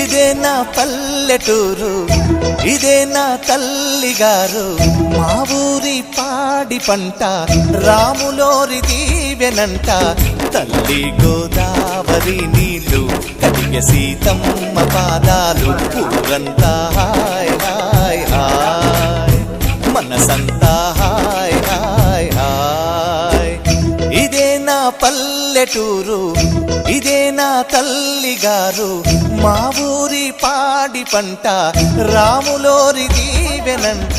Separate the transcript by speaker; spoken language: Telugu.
Speaker 1: ఇదే నా పల్లెటూరు, ఇదే నా తల్లిగారు. మా ఊరి పాడి పంట రాములోరి దీవెనంట. తల్లి గోదావరి నీళ్ళు కడిగే సీతమ్మ పాదాలు. ఊరంతా హాయ్ హాయ్ హాయ్, మనసంతా హాయ్ హాయ్ హాయ్. ఇదే నా పల్లెటూరు, ఇదే నా తల్లిగారు. మా ఊరి పాడి పంట రాములోరి దీవెనంట.